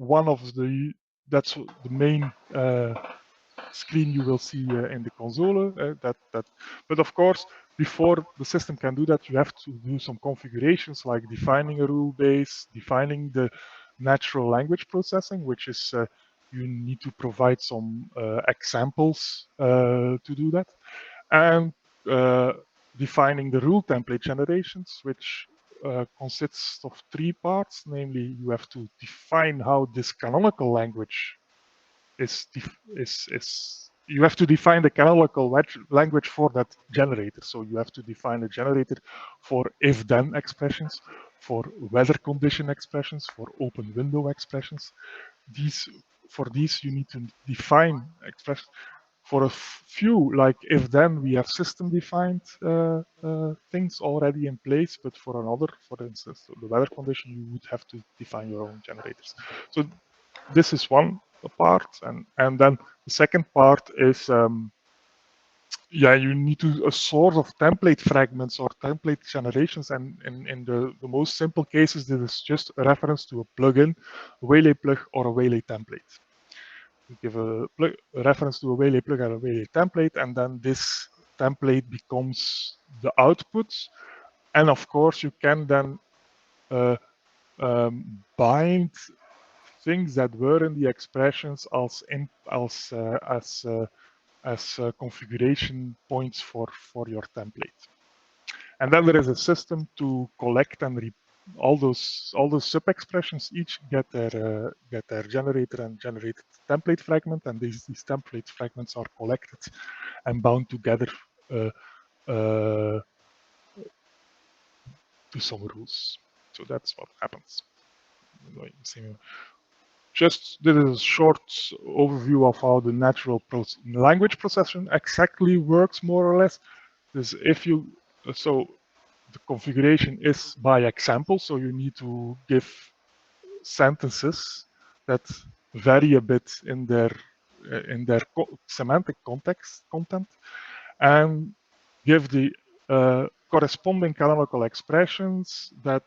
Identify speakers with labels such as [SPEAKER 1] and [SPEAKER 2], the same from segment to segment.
[SPEAKER 1] one of the, that's the main screen you will see in the console. But of course, before the system can do that, you have to do some configurations like defining a rule base, defining the natural language processing, which is you need to provide some examples to do that, and defining the rule template generations, which consists of three parts. Namely, you have to define how this canonical language is you have to define the canonical language for that generator. So you have to define a generator for if-then expressions, for weather condition expressions, for open window expressions. For these you need to define expressions. For a few, like if-then, we have system-defined things already in place, but for another, for instance, the weather condition, you would have to define your own generators. So this is one part, and then the second part is yeah, you need to a source of template fragments or template generations, and in the most simple cases, this is just a reference to a plugin, a Waylay plug, or a Waylay template. You give a reference to a Waylay plug or a Waylay template, and then this template becomes the output. And of course, you can then bind things that were in the expressions as configuration points for your template. And then there is a system to collect and all those sub expressions each get their generator and generated template fragment, and these template fragments are collected and bound together to some rules. So that's what happens. Just this is a short overview of how the natural language processing exactly works, more or less. This if you so the configuration is by example, so you need to give sentences that vary a bit in their semantic content, and give the corresponding canonical expressions that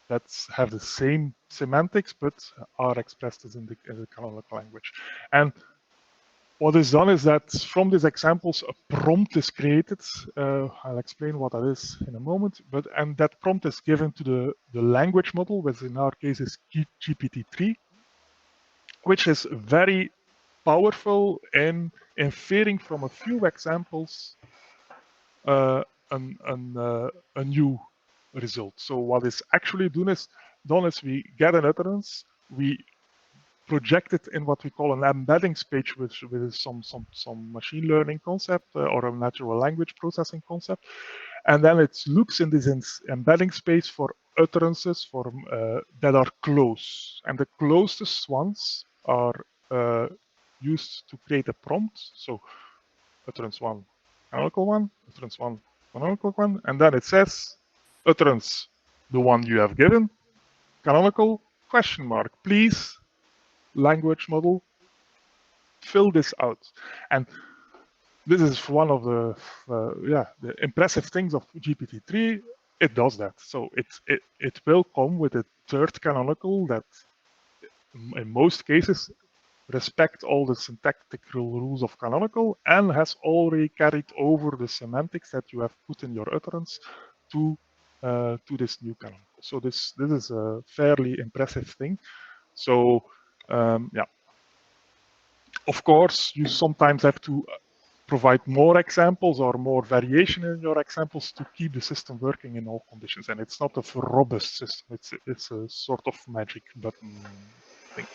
[SPEAKER 1] that have the same semantics but are expressed as in the canonical language. And what is done is that from these examples, a prompt is created. I'll explain what that is in a moment. And that prompt is given to the language model, which in our case is GPT-3, which is very powerful in inferring from a few examples a new result. So what is actually done is we get an utterance, we project it in what we call an embedding space, which with some machine learning concept or a natural language processing concept, and then it looks in this embedding space for utterances that are close, and the closest ones are used to create a prompt. So utterance 1, canonical one, utterance 1, canonical one, and then it says utterance, the one you have given, canonical, question mark, please, language model, fill this out. And this is one of the the impressive things of GPT-3. It does that. So it will come with a third canonical that in most cases respect all the syntactic rules of canonical and has already carried over the semantics that you have put in your utterance to this new canonical. So this is a fairly impressive thing. So yeah, of course you sometimes have to provide more examples or more variation in your examples to keep the system working in all conditions. And it's not a robust system. It's a sort of magic button thing.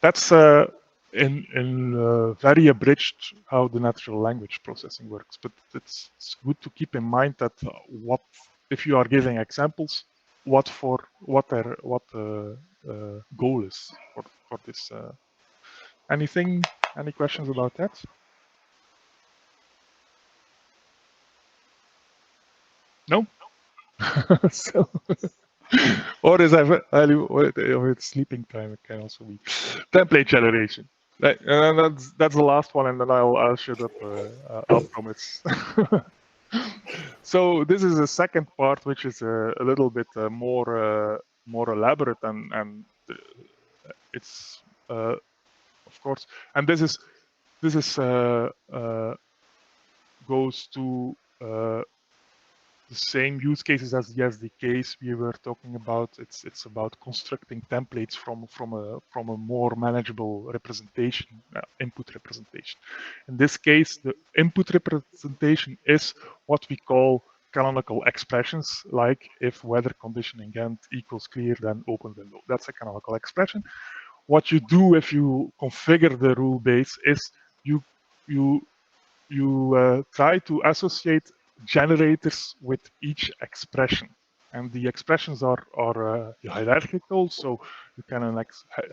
[SPEAKER 1] That's in very abridged how the natural language processing works. But it's good to keep in mind that what if you are giving examples, what their goal is for this. Any questions about that? No. So, or is it's sleeping time? It can also be template generation. And that's the last one, and then I'll shut up. I'll promise. So this is a second part, which is a little bit more elaborate, and it's of course, and this is goes to the same use cases as the SDKs we were talking about. It's about constructing templates from a more manageable representation, input representation. In this case, the input representation is what we call canonical expressions, like if weather condition in Gantt equals clear, then open window. That's a canonical expression. What you do if you configure the rule base is you try to associate generators with each expression. And the expressions are hierarchical, so you can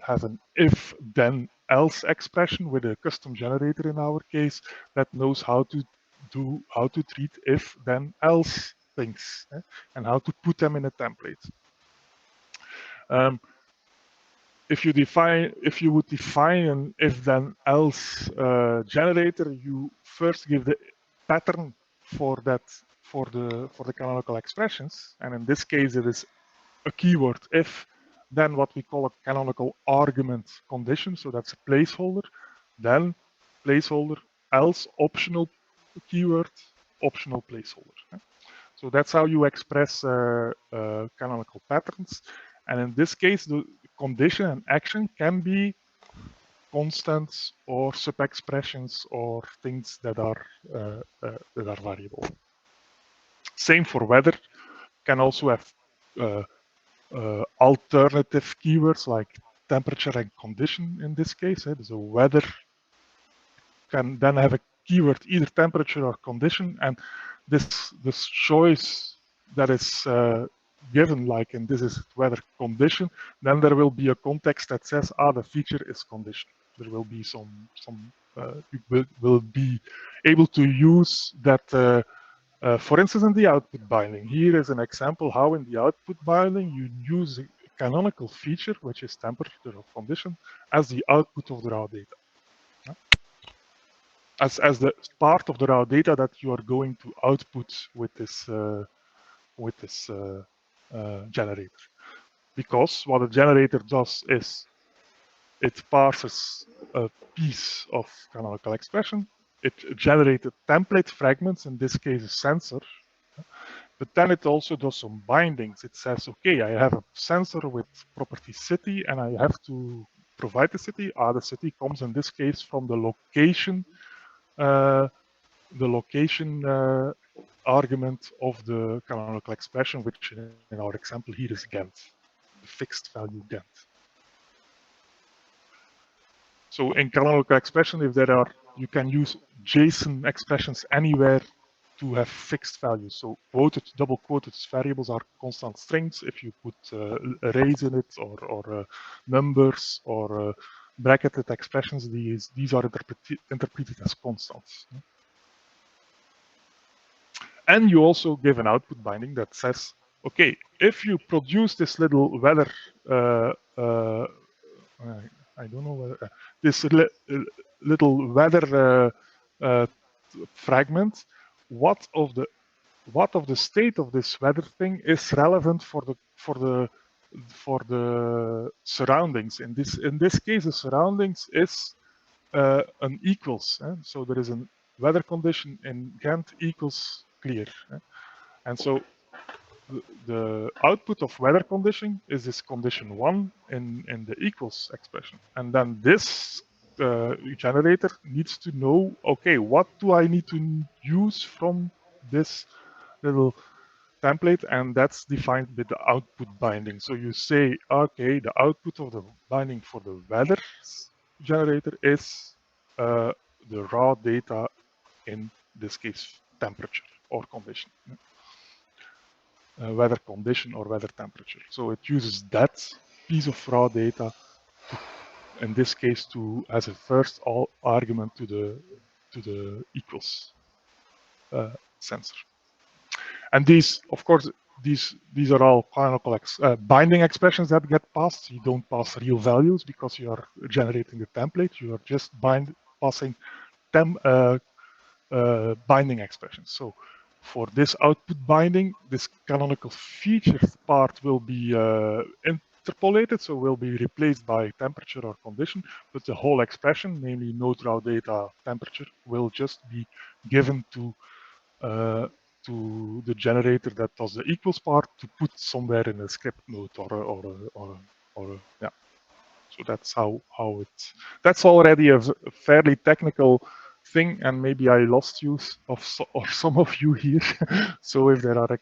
[SPEAKER 1] have an if then else expression with a custom generator in our case that knows how to treat if then else things, and how to put them in a template. If you would define an if then else generator, you first give the pattern for the canonical expressions, and in this case it is a keyword if, then what we call a canonical argument condition, so that's a placeholder, then placeholder, else optional keyword, optional placeholder. So that's how you express canonical patterns. And in this case, the condition and action can be constants or sub-expressions or things that are variable. Same for weather. Can also have alternative keywords like temperature and condition in this case. So weather can then have a keyword either temperature or condition, and this choice that is given, like in this is weather condition, then there will be a context that says, the feature is condition. There will be you will be able to use that. For instance, in the output binding, here is an example how in the output binding you use a canonical feature, which is temperature or condition, as the output of the raw data. As the part of the raw data that you are going to output with this generator. Because what a generator does is it parses a piece of canonical expression, it generated template fragments, in this case a sensor, but then it also does some bindings. It says, okay, I have a sensor with property city and I have to provide the city. The city comes in this case from the location argument of the canonical expression, which in our example here is Gantt, the fixed value Gantt. So in canonical expression, if there are, you can use JSON expressions anywhere to have fixed values. So quoted, double quoted variables are constant strings. If you put arrays in it or numbers or bracketed expressions, these are interpreted as constants. And you also give an output binding that says, okay, if you produce this little weather, I don't know whether, this little weather fragment, what of the state of this weather thing is relevant for the surroundings. In this case, the surroundings is an equals. So there is a weather condition in Gantt equals clear. And so the output of weather condition is this condition 1 in the equals expression. And then this generator needs to know, okay, what do I need to use from this little template? And that's defined with the output binding. So you say, okay, the output of the binding for the weather generator is the raw data, in this case, temperature or condition. Weather condition or weather temperature. So it uses that piece of raw data to, in this case, as a first argument to the equals sensor. And these, of course, these are all canonical binding expressions that get passed. You don't pass real values because you are generating the template. You are just passing binding expressions. So for this output binding, this canonical features part will be interpolated, so will be replaced by temperature or condition, but the whole expression, namely node raw data temperature, will just be given to the generator that does the equals part to put somewhere in a script node or yeah. So that's how that's already a fairly technical thing, and maybe I lost you or some of you here. So if there are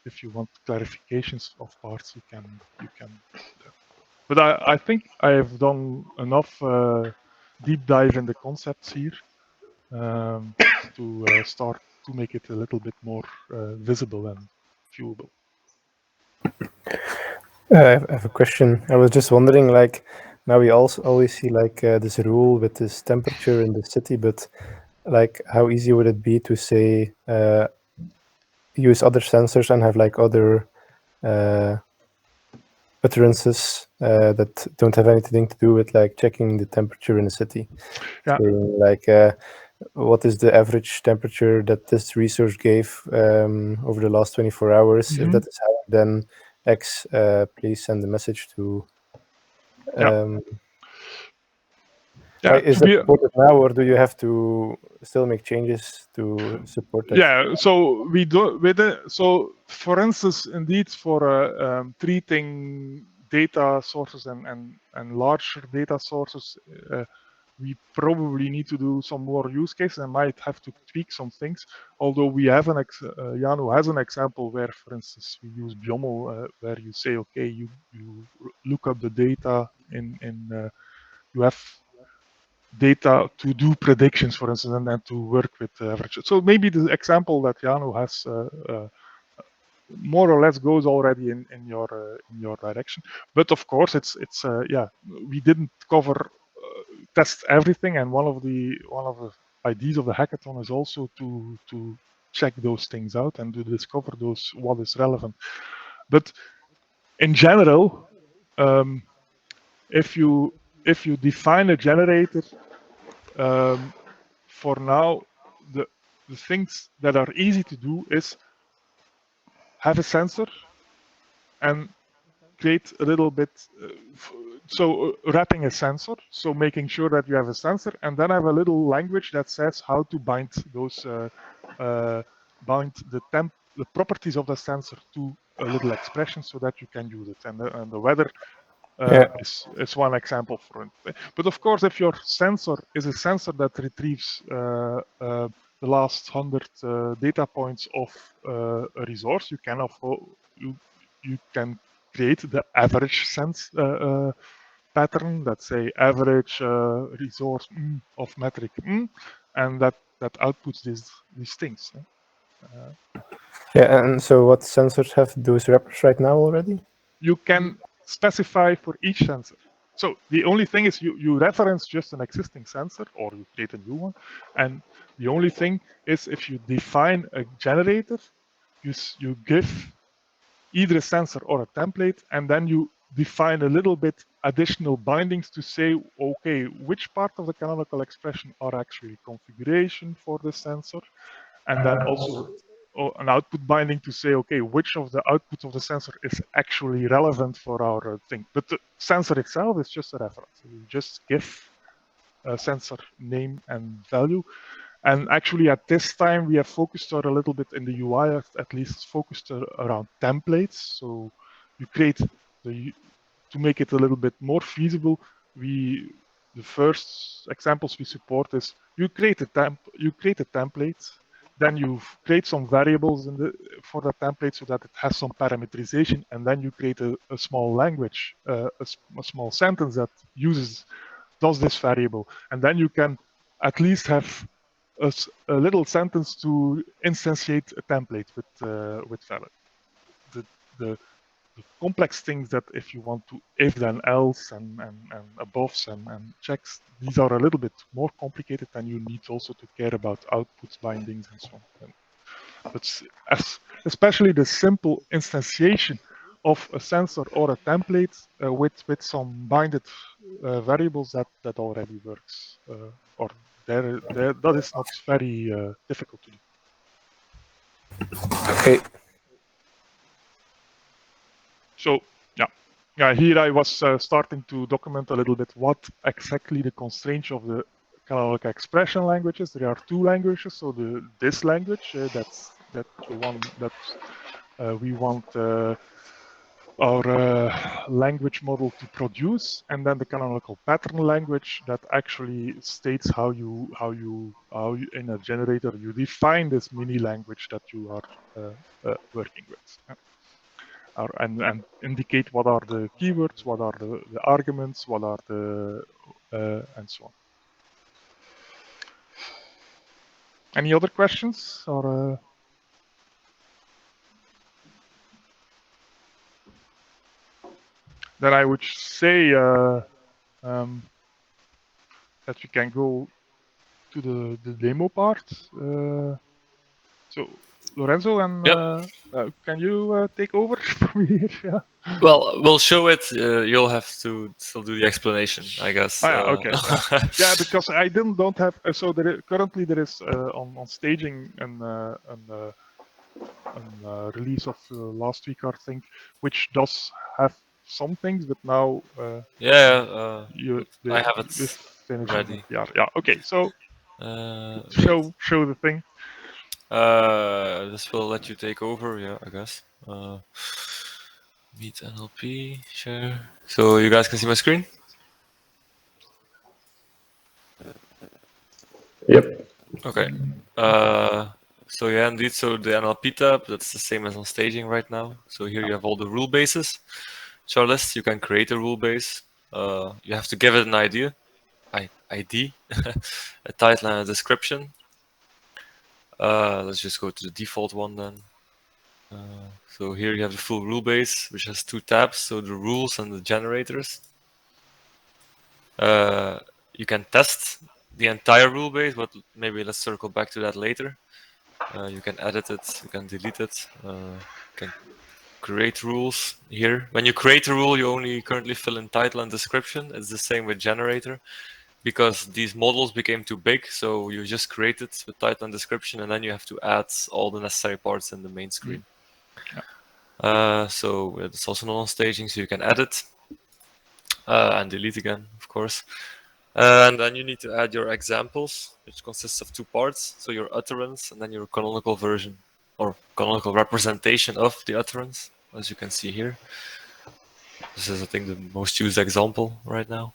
[SPEAKER 1] if you want clarifications of parts, you can do that. But I think I have done enough deep dive in the concepts here to start to make it a little bit more visible and viewable.
[SPEAKER 2] I have a question. I was just wondering, like, now we also always see like this rule with this temperature in the city, but like, how easy would it be to say use other sensors and have like other utterances that don't have anything to do with like checking the temperature in the city?
[SPEAKER 1] Yeah.
[SPEAKER 2] Saying like, what is the average temperature that this resource gave over the last 24 hours?
[SPEAKER 1] Mm-hmm.
[SPEAKER 2] If that is higher than X, please send a message to. Is that supported now, or do you have to still make changes to support that?
[SPEAKER 1] Yeah, so we do with it. So, for instance, indeed, for treating data sources and larger data sources, we probably need to do some more use cases and might have to tweak some things. Although we have Janu has an example where, for instance, we use Biomo, where you say, okay, you look up the data you have data to do predictions, for instance, and then to work with averages. So maybe the example that Janu has more or less goes already in your direction. But of course, it's yeah, we didn't cover test everything, and one of the ideas of the hackathon is also to check those things out and to discover what is relevant. But in general, if you define a generator, for now, the things that are easy to do is have a sensor and create a little bit, wrapping a sensor, so making sure that you have a sensor, and then have a little language that says how to bind those, bind the properties of the sensor to a little expression so that you can use it. And the weather is one example for it. But of course, if your sensor is a sensor that retrieves the last 100 data points of a resource, you can you can create the average sense pattern that say average resource of metric and that outputs these things.
[SPEAKER 2] And so what sensors have those wrappers right now already?
[SPEAKER 1] You can specify for each sensor. So the only thing is you reference just an existing sensor or you create a new one. And the only thing is if you define a generator, you give either a sensor or a template, and then you define a little bit additional bindings to say, okay, which part of the canonical expression are actually configuration for the sensor, and then also an output binding to say, okay, which of the outputs of the sensor is actually relevant for our thing. But the sensor itself is just a reference. You just give a sensor name and value. And actually, at this time, we have focused a little bit in the UI, at least focused around templates. So you create to make it a little bit more feasible. The first examples we support is you create a template, then you create some variables for the template so that it has some parameterization, and then you create a small language, a small sentence that does this variable, and then you can at least have a little sentence to instantiate a template with valid. The complex things that if you want to if then else and aboves and checks, these are a little bit more complicated, and you need also to care about outputs, bindings, and so on. But especially the simple instantiation of a sensor or a template with some binded variables that already works, or that is not very difficult to do.
[SPEAKER 2] Okay.
[SPEAKER 1] So yeah, here I was starting to document a little bit what exactly the constraints of the kind of like expression languages. There are two languages. So this language, that's the one that we want our language model to produce, and then the canonical pattern language that actually states how you in a generator you define this mini language that you are working with. And indicate what are the keywords, what are the arguments, what are the and so on. Any other questions or? Then I would say that we can go to the demo part. So Lorenzo, and can you take over from here? Yeah.
[SPEAKER 3] Well, we'll show it. You'll have to still do the explanation, I guess.
[SPEAKER 1] Oh, yeah, okay. Yeah, because I don't have. So currently there is on staging and release of last week, I think, which does have some things, but now
[SPEAKER 3] Yeah, I have it
[SPEAKER 1] this finishes
[SPEAKER 3] ready.
[SPEAKER 1] the PR. Yeah. Okay. So
[SPEAKER 3] Wait.
[SPEAKER 1] show the thing.
[SPEAKER 3] This will let you take over. Yeah, I guess. Meet NLP. Share. So you guys can see my screen.
[SPEAKER 2] Yep.
[SPEAKER 3] Okay. So yeah, indeed. So the NLP tab, that's the same as on staging right now. So here you have all the rule bases. Charles, you can create a rule base. You have to give it an idea, ID, a title and a description. Let's just go to the default one then. So here you have the full rule base, which has two tabs. So the rules and the generators. You can test the entire rule base, but maybe let's circle back to that later. You can edit it, you can delete it, you can create rules here. When you create a rule, you only currently fill in title and description. It's the same with generator, because these models became too big, so you just create it with title and description, and then you have to add all the necessary parts in the main screen. So it's also not on staging, so you can edit and delete again, of course. And then you need to add your examples, which consists of two parts. So your utterance and then your canonical version or canonical representation of the utterance, as you can see here. This is, I think, the most used example right now.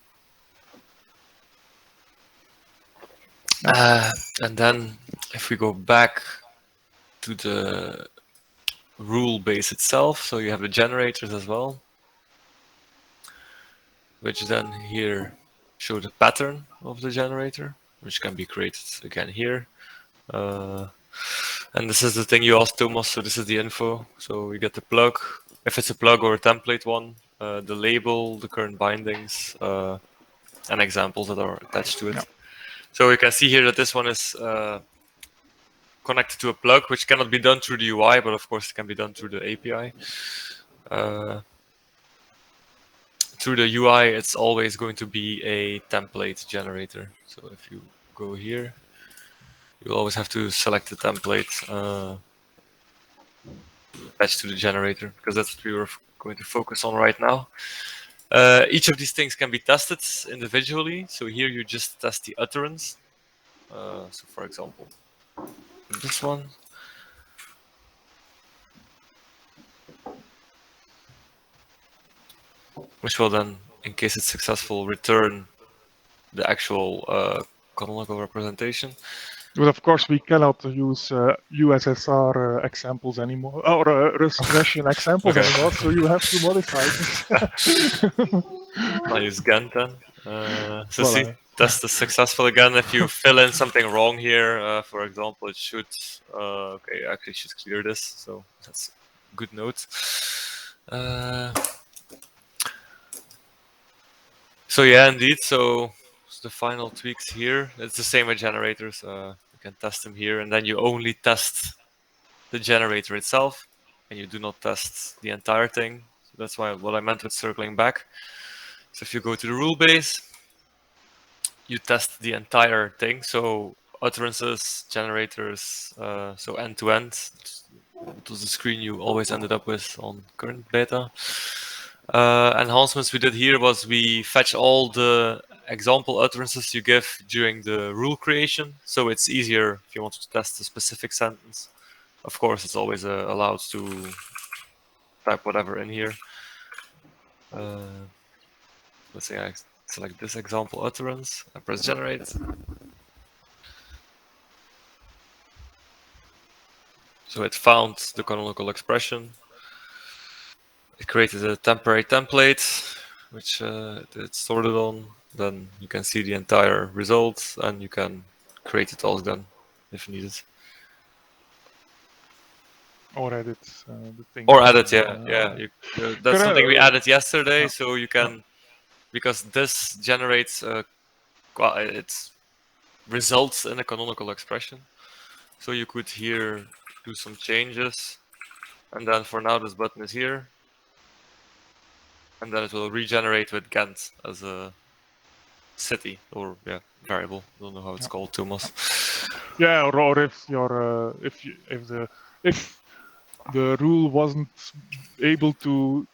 [SPEAKER 3] And then if we go back to the rule base itself, so you have the generators as well, which then here show the pattern of the generator, which can be created again here. And this is the thing you asked Thomas, so this is the info. So you get the plug, if it's a plug or a template one, the label, the current bindings, and examples that are attached to it. Yeah. So you can see here that this one is connected to a plug, which cannot be done through the UI, but of course it can be done through the API. Through the UI, it's always going to be a template generator. So if you go here, you always have to select the template attached to the generator, because that's what we were going to focus on right now. Each of these things can be tested individually. So here you just test the utterance. So for example, this one. Which will then, in case it's successful, return the actual canonical representation.
[SPEAKER 1] But of course, we cannot use USSR examples anymore, or Russian examples anymore, so you have to modify it.
[SPEAKER 3] I'll use Gantt then. So voilà. See, test is successful again. If you fill in something wrong here, for example, it should, okay, actually should clear this, so that's a good note. So yeah, indeed, so the final tweaks here, it's the same with generators. You can test them here, and then you only test the generator itself, and you do not test the entire thing. So that's why what I meant with circling back. So if you go to the rule base, you test the entire thing. So utterances, generators, so end to end, It was the screen you always ended up with on current beta. Enhancements we did here was we fetch all the example utterances you give during the rule creation, so it's easier if you want to test a specific sentence. Of course, it's always allowed to type whatever in here. Let's say I select this example utterance, I press generate. So it found the canonical expression. It created a temporary template, which it stored it on. Then you can see the entire result, and you can create it all again if needed.
[SPEAKER 1] Or edit the thing.
[SPEAKER 3] Or edit, yeah. That's something we added yesterday,
[SPEAKER 1] yeah.
[SPEAKER 3] so you can, because this generates, well, it results in a canonical expression. So you could here do some changes, and then for now this button is here, and then it will regenerate with Ghent as a city or variable. I don't know how it's called, Thomas.
[SPEAKER 1] Yeah, or if your if the rule wasn't able to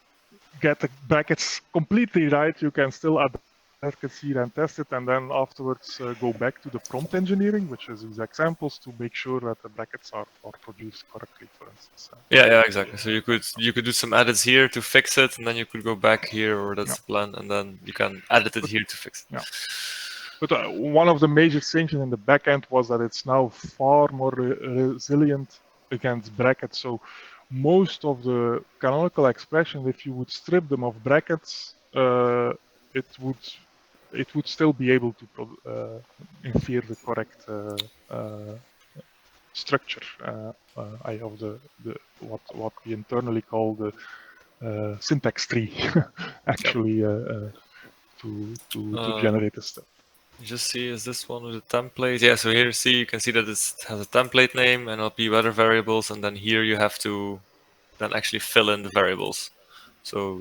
[SPEAKER 1] get the brackets completely right, you can still add brackets here and test it, and then afterwards go back to the prompt engineering, which is these examples, to make sure that the brackets are produced correctly, for instance.
[SPEAKER 3] Yeah, exactly. So you could do some edits here to fix it, and then you could go back here, or that's the plan, and then you can edit it here to fix it.
[SPEAKER 1] Yeah. But one of the major changes in the backend was that it's now far more resilient against brackets. So most of the canonical expressions, if you would strip them of brackets, it would still be able to infer the correct structure of the what we internally call the syntax tree, actually, to generate a step.
[SPEAKER 3] Just see, is this one with the template? Yeah, so here you can see that it has a template name, NLP weather variables, and then here you have to then actually fill in the variables. So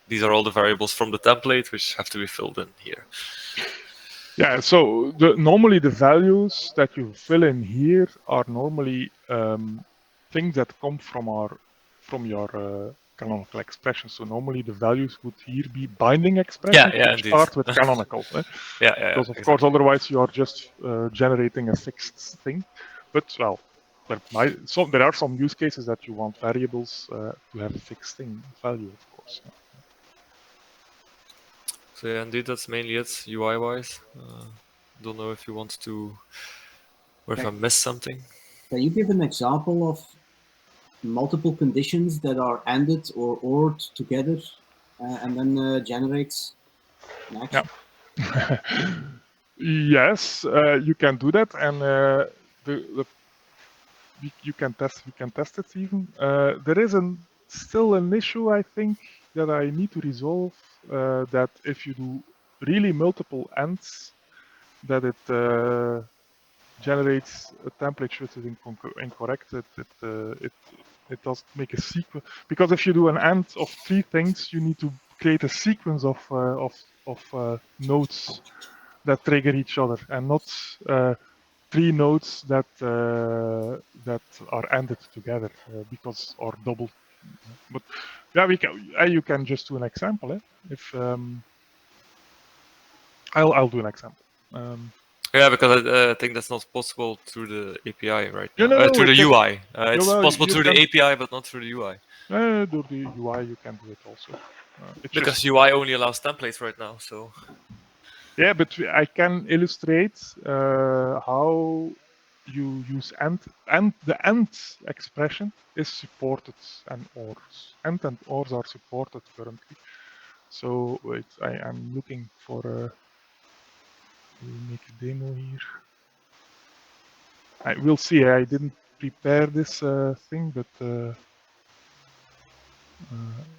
[SPEAKER 3] these are all the variables from the template which have to be filled in here.
[SPEAKER 1] Yeah, so normally the values that you fill in here are normally things that come from your canonical expression. So normally the values would here be binding expressions, which
[SPEAKER 3] indeed.
[SPEAKER 1] start with canonical.
[SPEAKER 3] Because
[SPEAKER 1] of course, otherwise you are just generating a fixed thing. But well, there are some use cases that you want variables to have a fixed thing value, of course.
[SPEAKER 3] So yeah, indeed, that's mainly it UI-wise. Don't know if you want to, or if I missed something.
[SPEAKER 4] Can you give an example of multiple conditions that are ANDed or ORed together and then generates an action?
[SPEAKER 1] Yeah. Yes, you can do that, and you can test it even. There is still an issue, I think, that I need to resolve. That if you do really multiple ends, that it generates a template which is incorrect. It doesn't make a sequence, because if you do an AND of 3 things, you need to create a sequence of nodes that trigger each other, and not 3 nodes that are ANDed together or double. But yeah, you can just do an example. If I'll do an example.
[SPEAKER 3] Yeah, because I think that's not possible through the API right now.
[SPEAKER 1] No,
[SPEAKER 3] through the UI. It's possible through the API, but not through the UI.
[SPEAKER 1] Through the UI, you can do it also.
[SPEAKER 3] Because UI only allows templates right now, so.
[SPEAKER 1] Yeah, but I can illustrate how you use AND. The AND expression is supported, and ORs. AND and ORs are supported currently. So wait, I am looking for a. We'll make a demo here. I will see. I didn't prepare this thing, but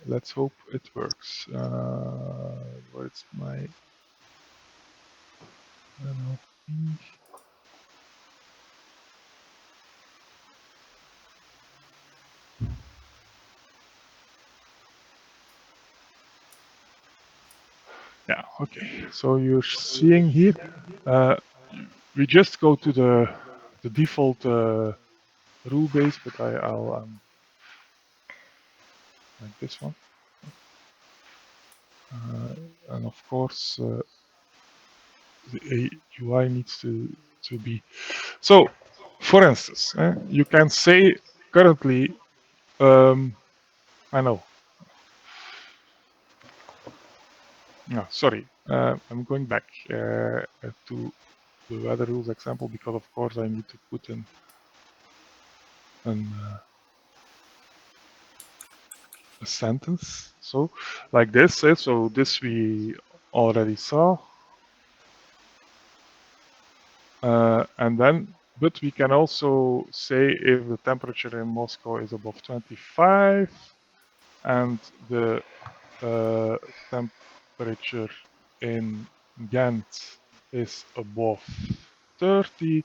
[SPEAKER 1] let's hope it works. Where's my NLP? Yeah, okay. So you're seeing here, we just go to the default rule base, but I'll like this one. And of course, the UI needs to be. So, for instance, you can say currently, I know. No, sorry, I'm going back to the weather rules example because, of course, I need to put in a sentence. So, like this. So this we already saw. And then, but we can also say if the temperature in Moscow is above 25 and the temperature in Ghent is above 30,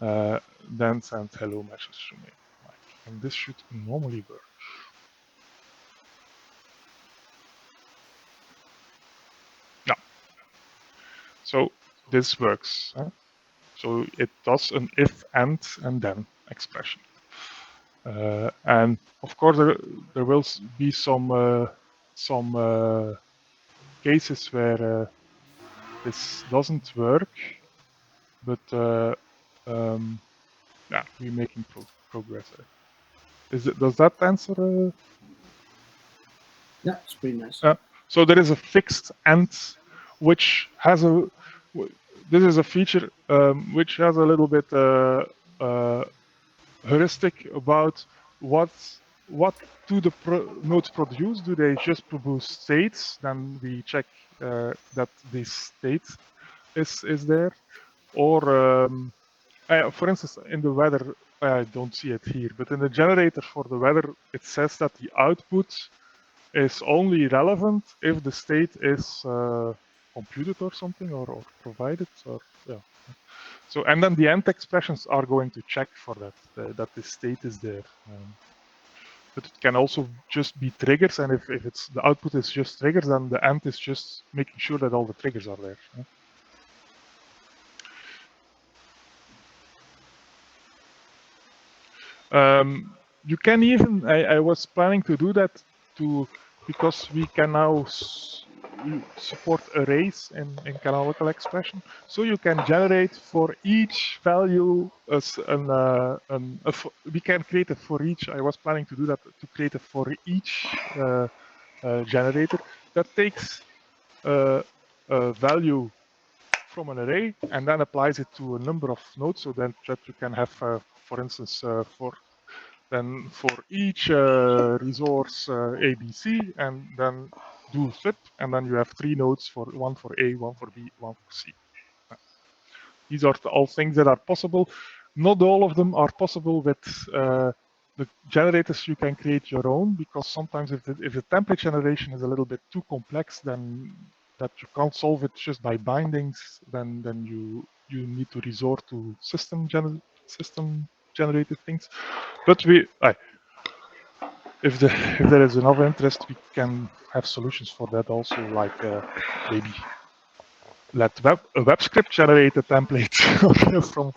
[SPEAKER 1] then send hello message to me. And this should normally work. Yeah. So this works. So it does an if, and then expression. And of course, there will be some cases where this doesn't work, but yeah, we're making progress. Does that answer?
[SPEAKER 4] Yeah, it's pretty nice.
[SPEAKER 1] So there is a fixed end, which has a. This is a feature which has a little bit heuristic about what do the nodes produce. Do they just produce states? Then we check that this state is there, or for instance, in the weather, I don't see it here, but in the generator for the weather, it says that the output is only relevant if the state is computed or something, or provided, or yeah. So, and then the end expressions are going to check for that the state is there. But it can also just be triggers, and if it's the output is just triggers, then the end is just making sure that all the triggers are there. You can even, I was planning to do that because we can now support arrays in canonical expression. So you can generate for each value we can create a for each. I was planning to do that, to create a for each generator that takes a value from an array and then applies it to a number of nodes, so that you can have, for instance, for each resource ABC, and then do flip, and then you have 3 nodes, for one for A, one for B, one for C. These are all things that are possible. Not all of them are possible with the generators. You can create your own, because sometimes if the template generation is a little bit too complex, then that you can't solve it just by bindings, then you need to resort to system generated things. But if there is enough interest, we can have solutions for that also, like maybe let a web script generate a template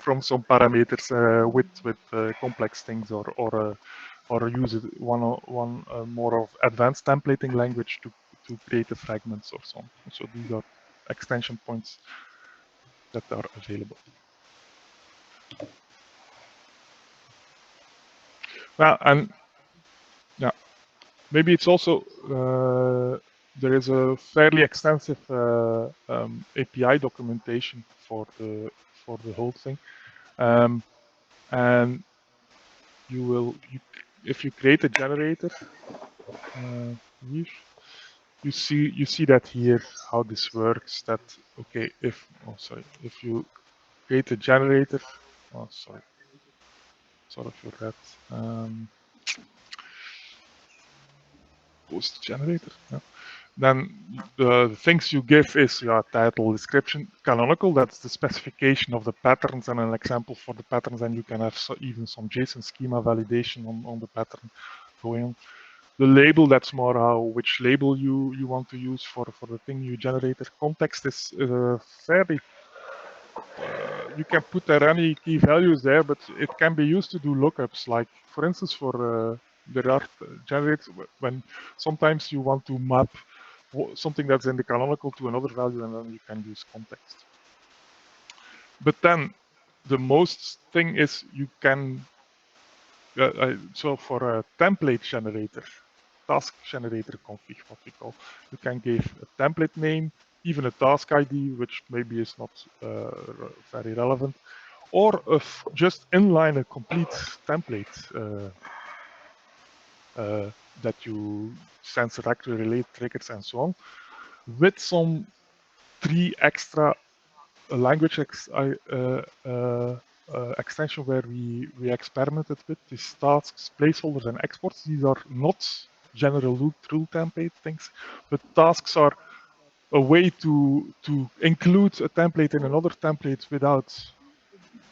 [SPEAKER 1] from some parameters with complex things, or use one more of advanced templating language to create the fragments or so. So these are extension points that are available. Well, and yeah, maybe it's also there is a fairly extensive API documentation for the whole thing, and if you create a generator, you see that here how this works. That okay, if you create a generator, sorry for that. Post generator. Yeah. Then the things you give is title, description, canonical. That's the specification of the patterns and an example for the patterns, and you can have even some JSON schema validation on the pattern going on. The label, that's more which label you want to use for the thing you generated. Context is fairly. You can put there any key values there, but it can be used to do lookups. Like for instance, for there are generators when sometimes you want to map something that's in the canonical to another value, and then you can use context. But then the most thing is you can, so for a template generator, task generator config, what we call, you can give a template name, even a task ID, which maybe is not very relevant, or if just inline a complete template that you sensor actor relate triggers and so on, with some 3 extra language extension where we experimented with these tasks, placeholders, and exports. These are not general rule template things, but tasks are a way to include a template in another template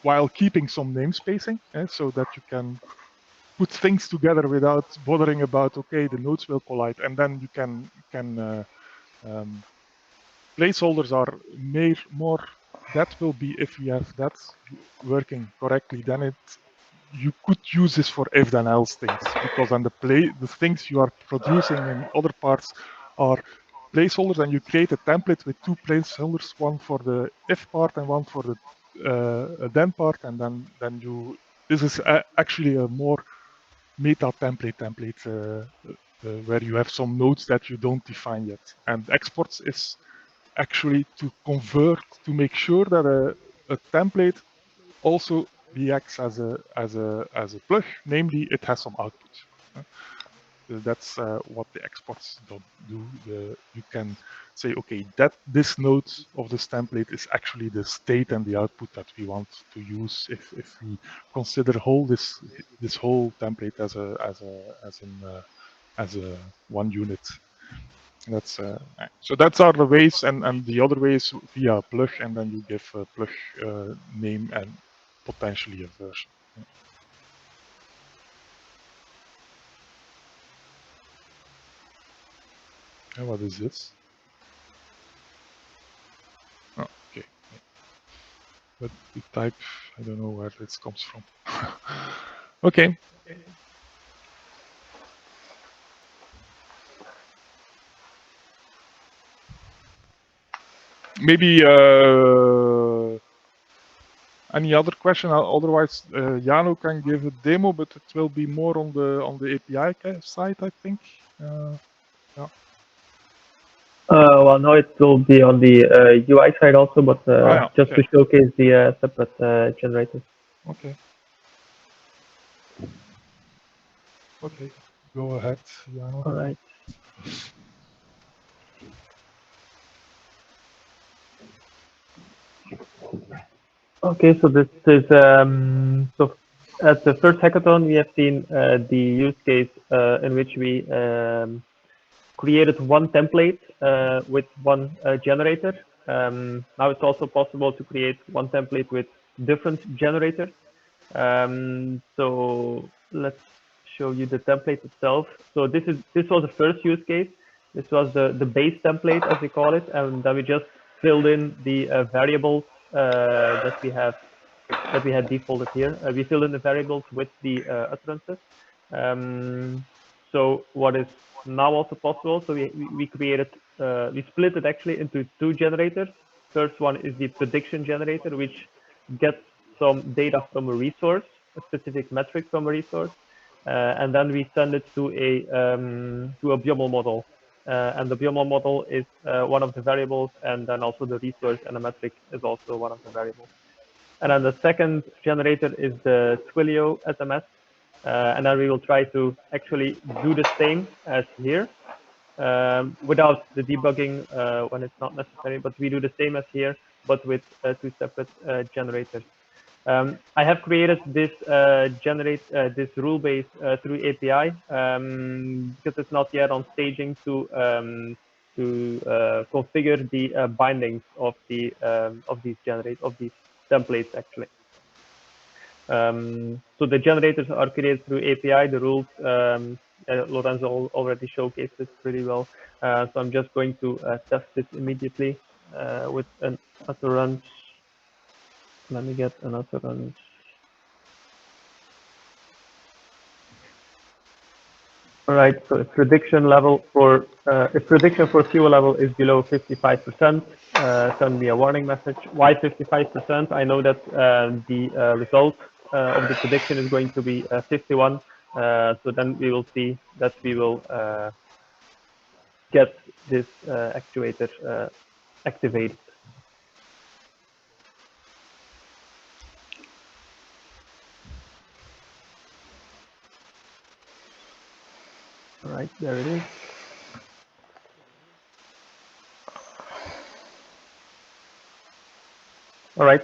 [SPEAKER 1] while keeping some namespacing, so that you can put things together without bothering about, okay, the nodes will collide, and then you can placeholders are more, that will be if we have that working correctly, then you could use this for if then else things, because then the things you are producing in other parts are placeholders, and you create a template with 2 placeholders, one for the if part and one for the then part, and then this is actually a more meta template where you have some nodes that you don't define yet. And exports is actually to convert, to make sure that a template also reacts as a plug, namely it has some output. That's what the exports don't do. You can say, okay, that this node of this template is actually the state and the output that we want to use if we consider this whole template as a one unit. That's so that's are the ways, and the other ways via a plug, and then you give a plug name and potentially a version. And what is this? Oh, okay. But the type, I don't know where this comes from. Okay. Maybe any other question? Otherwise, Jano can give a demo, but it will be more on the API side, I think. Yeah.
[SPEAKER 5] Well, no, it will be on the UI side also, but just
[SPEAKER 1] okay.
[SPEAKER 5] to showcase the separate generators.
[SPEAKER 1] Okay. Okay. Go ahead, Jano.
[SPEAKER 5] All right. Okay, so this is so at the first hackathon we have seen the use case in which we created one template with one generator. Now it's also possible to create one template with different generators. So let's show you the template itself. So this was the first use case. This was the base template, as we call it, and then we just filled in the variables that we had defaulted here. We filled in the variables with the utterances. So what is now also possible? So we created we split it actually into 2 generators. First one is the prediction generator, which gets some data from a resource, a specific metric from a resource, and then we send it to a BIOML model. And the BIOML model is one of the variables, and then also the resource and the metric is also one of the variables. And then the second generator is the Twilio SMS, and then we will try to actually do the same as here, without the debugging when it's not necessary, but we do the same as here, but with 2 separate generators. I have created this this rule base through API because it's not yet on staging to configure the bindings of these templates actually. So the generators are created through API. The rules Lorenzo already showcased it pretty well. So I'm just going to test it immediately with an utterance. Let me get an utterance. All right. So if prediction for fuel level is below 55%, send me a warning message. Why 55%? I know that the result of the prediction is going to be 51. So then we will see that we will get this actuator activated. All right, there it is. All right.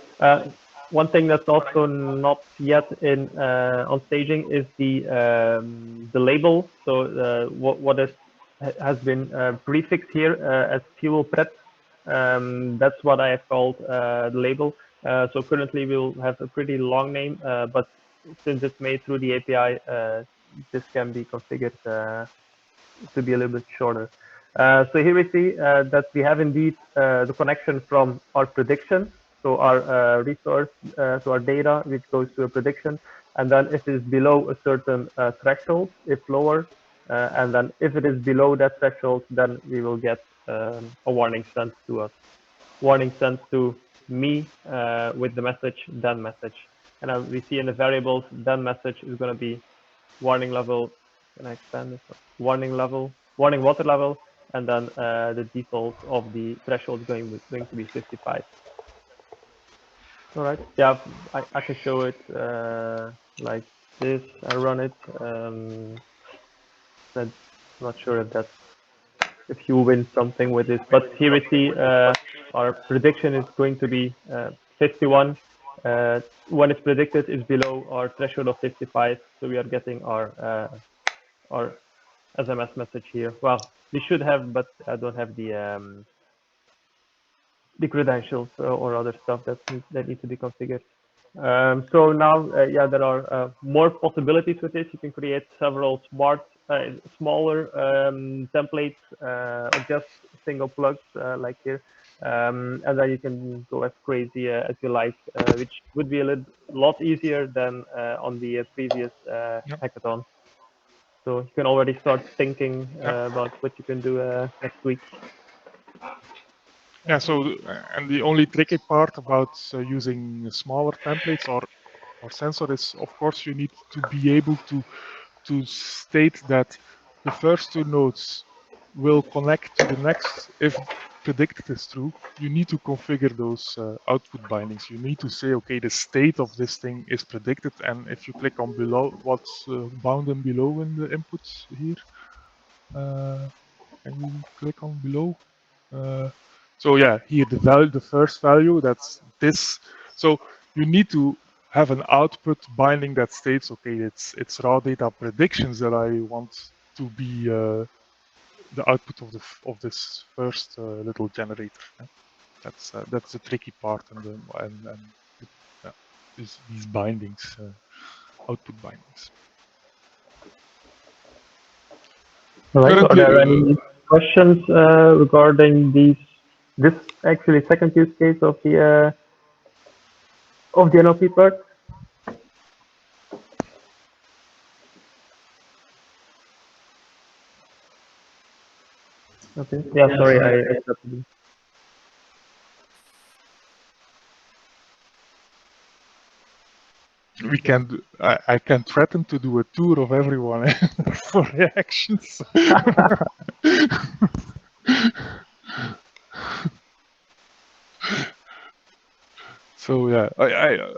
[SPEAKER 5] One thing that's also not yet in on staging is the label. So what has been prefixed here as fuel prep. That's what I have called the label. So currently we'll have a pretty long name, but since it's made through the API, this can be configured to be a little bit shorter. So here we see that we have indeed the connection from our prediction, so our resource, so our data, which goes to a prediction, and then if it is below a certain threshold, it's lower, and then if it is below that threshold, then we will get a warning sent to us. Warning sent to me with the message, then message. And we see in the variables, then message is going to be warning level. Can I expand this? Warning level, warning water level, and then the default of the threshold is going to be 55. All right. Yeah, I can show it like this. I run it. I'm not sure if you win something with this, but here we see our prediction is going to be 51. When it's predicted is below our threshold of 55, so we are getting our SMS message here. Well, we should have, but I don't have the credentials or other stuff that need to be configured. So now, yeah, there are more possibilities with this. You can create several smaller templates or just single plugs like here. And then you can go as crazy as you like, which would be a lot easier than on the previous hackathon. So you can already start thinking about what you can do next week.
[SPEAKER 1] Yeah, so, and the only tricky part about using smaller templates or sensor is, of course, you need to be able to state that the first two nodes will connect to the next if predicted is true. You need to configure those output bindings. You need to say, okay, the state of this thing is predicted, and if you click on below, what's bound and below in the inputs here, can you click on below? So yeah, here the value, the first value, that's this. So you need to have an output binding that states, okay, it's raw data predictions that I want to be the output of this first little generator. That's the tricky part, and yeah, these bindings, output bindings.
[SPEAKER 5] All right.
[SPEAKER 1] Currently,
[SPEAKER 5] Are there any questions regarding this actually second use case of the NLP part? Okay. Yeah. Sorry, I interrupted you.
[SPEAKER 1] we can do, I can threaten to do a tour of everyone for reactions. So yeah,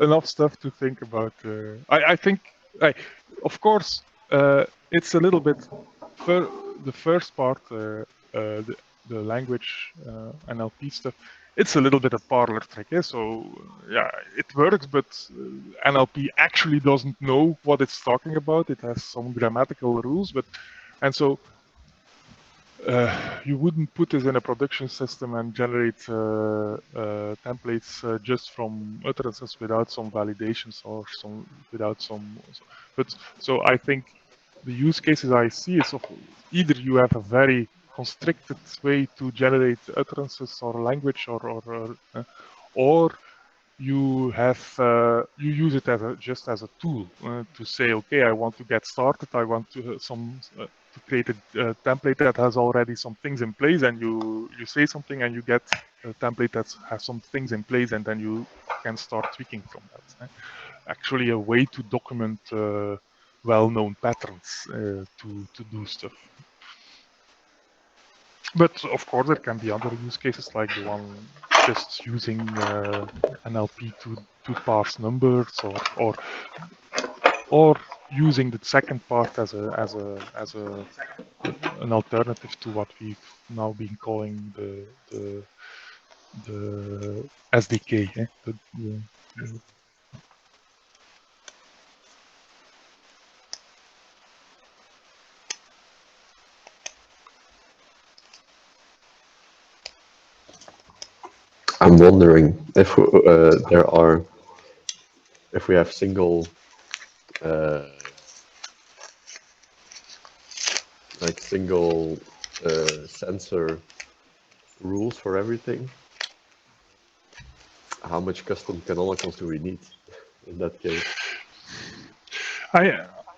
[SPEAKER 1] enough stuff to think about. I think, of course, it's a little bit the first part, the language NLP stuff. It's a little bit a parlor trick, yeah? So yeah, it works, but NLP actually doesn't know what it's talking about. It has some grammatical rules, and so you wouldn't put this in a production system and generate templates just from utterances without some validations or without some. But so I think the use cases I see is either you have a very constricted way to generate utterances or language, or you have you use it as just as a tool to say, okay, I want to get started. I want to to create a template that has already some things in place, and you say something, and you get a template that has some things in place, and then you can start tweaking from that. Actually, a way to document well-known patterns to do stuff. But of course, there can be other use cases like the one just using NLP to parse numbers, or using the second part as an alternative to what we've now been calling the SDK.
[SPEAKER 6] I'm wondering if if we have single sensor rules for everything. How much custom canonicals do we need in that case?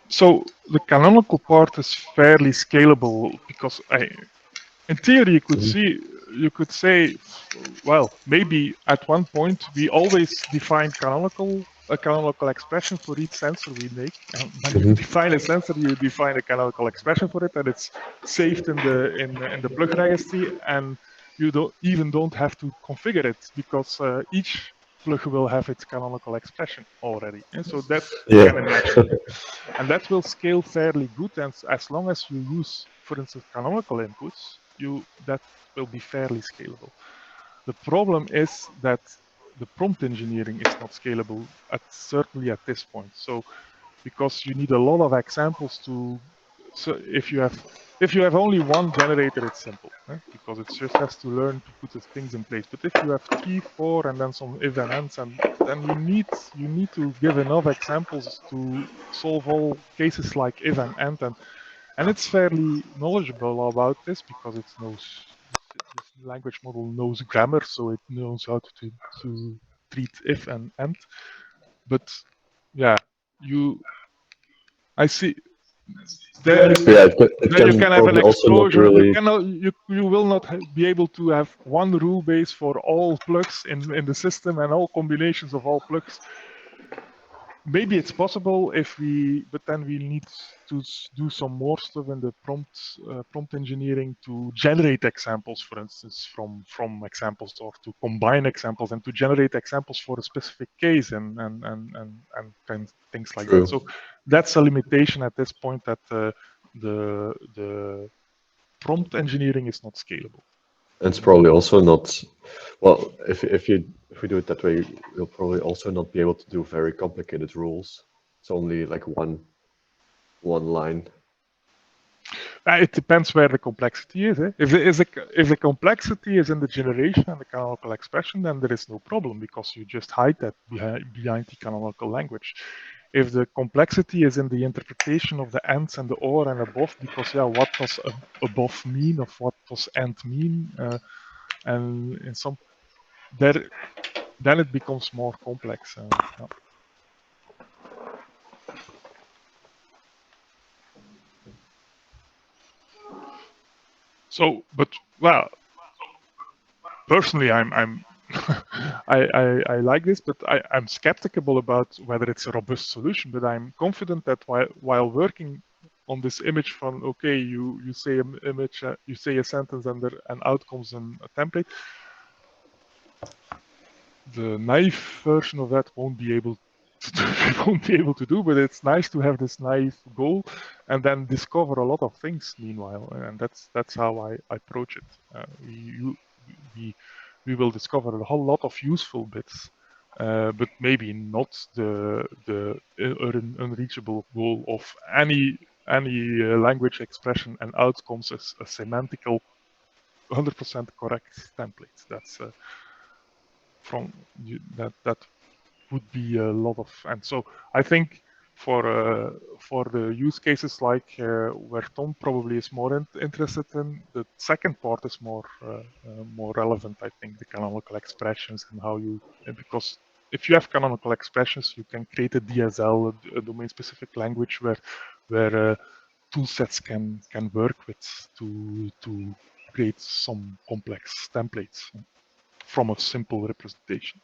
[SPEAKER 1] So the canonical part is fairly scalable because in theory, you could say, well, maybe at one point we always define a canonical expression for each sensor we make. And when you define a sensor, you define a canonical expression for it, and it's saved in the plug registry, and you don't have to configure it because each plug will have its canonical expression already. And so that you can imagine. And that will scale fairly good, and as long as you use, for instance, canonical inputs, that will be fairly scalable. The problem is that the prompt engineering is not scalable, certainly at this point. So, because you need a lot of examples so if you have only one generator, it's simple, because it just has to learn to put the things in place. But if you have 3, 4, and then some if and ands, and then you need to give enough examples to solve all cases like if and and. And it's fairly knowledgeable about this because this language model knows grammar, so it knows how to treat if and and. But yeah, I see. Then you can have an explosion.
[SPEAKER 6] Really...
[SPEAKER 1] You will not be able to have one rule base for all plugs in the system and all combinations of all plugs. Maybe it's possible but then we need to do some more stuff in the prompt engineering to generate examples, for instance, from examples, or to combine examples and to generate examples for a specific case and things like that. So that's a limitation at this point, that the prompt engineering is not scalable.
[SPEAKER 6] And it's probably also not, well, if we do it that way, we'll probably also not be able to do very complicated rules. It's only like one line.
[SPEAKER 1] It depends where the complexity is. If the complexity is in the generation and the canonical expression, then there is no problem because you just hide that behind the canonical language. If the complexity is in the interpretation of the ends and the or and above, because what does above mean, of what does end mean, and in some then it becomes more complex. So, but well, personally, I'm I like this, but I'm skeptical about whether it's a robust solution. But I'm confident that while working on this image from, okay, you say an image, you say a sentence, and out comes a template. The naive version of that won't be able to do, but it's nice to have this naive goal and then discover a lot of things meanwhile, and that's how I approach it. We will discover a whole lot of useful bits, but maybe not the unreachable goal of any language expression and outcomes as a semantical 100% correct template. That's that would be a lot of, and so I think for the use cases like where Tom probably is more interested in, the second part is more relevant. I think the canonical expressions and how you, because if you have canonical expressions, you can create a DSL, a domain-specific language where tool sets can work with to create some complex templates from a simple representation.